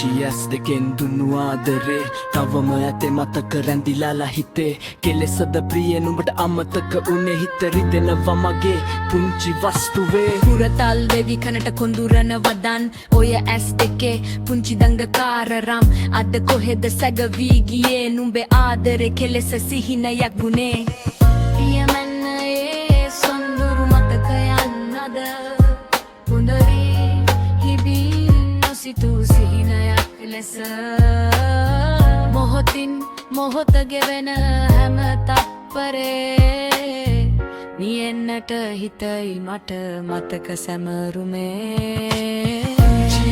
පුංචි ඇස් දෙකෙන් දුන්නු ආදරේ තවම ඇතේ මතක රැඳිලාලා හිතේ කෙලෙසද ප්‍රිය නුඹට අමතක උනේ හිත රිදෙනවා මගේ පුංචි වස්තුවේ හුරතල් වෙවි කනට කොඳුරන වදන් ඔය ඇස් දෙකේ පුංචි දංගකාරරම් අද කොහෙද සැගවී ගියේ නුඹේ ආදරේ කෙලෙස සිහිනයක් වුණේ පියමන්නේ සොඳුරු මතකයන් අද පුඳරි හිබී නොසිතූ සිහිනයක් ලෙස මොහොතින් මොහොත ගෙවෙන හැම තප්පරේ නියෙන්නට හිතයි මට මතක සැමරුමේ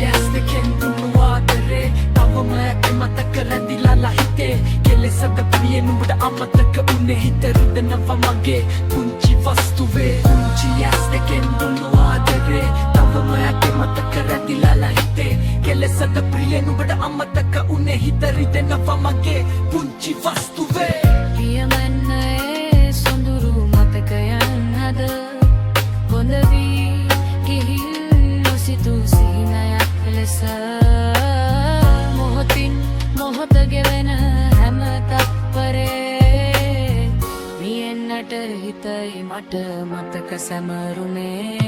ඇස් දෙකෙන් දුන්නු ආදරේ තවම ඇතේ මතක රැඳිලාලා හිතේ කෙලෙසද ප්‍රිය නුඹට අමතක උනේ හිත රිදෙනවා මගේ පුංචි වස්තුවේ පුංචි ඇස් දෙකෙන් දුන්නු ආදරේ තවම ඇතේ මතක රැඳිලාලා හිතේ කෙලෙසද ප්‍රිය නුඹට අමතක උනේ හිත රිදෙනවා මගේ පුංචි වස්තුවේ පියමන්නේ සොඳුරු මතකයන් අද හොඳ වී ගිහින් නොසිතූ සිහිනයක් ලෙස මොහොතින් මොහොත ගෙවෙන හැම තප්පරේ නියෙන්නට හිතයි මට මතක සැමරුමේ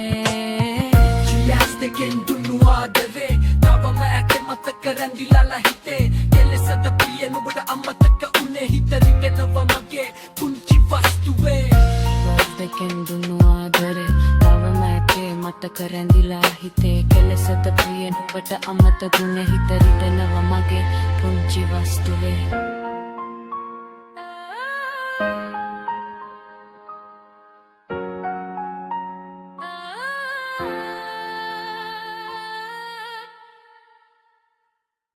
ඇස් දෙකෙන් දුන්නු ආදරේ තවම ඇතේ මතක රැඳිලාලා හිතේ කෙලෙසද ප්‍රිය නුඹට අමතක උනේ හිත රිදෙනවා මගේ පුංචි වස්තුවේ දෙකෙන් දුන්නු ආදරේ තවම ඇතේ මතක රැඳිලා හිතේ කෙලෙසද ප්‍රිය නුඹට අමතක උනේ හිත රිදෙනවා මගේ පුංචි වස්තුවේ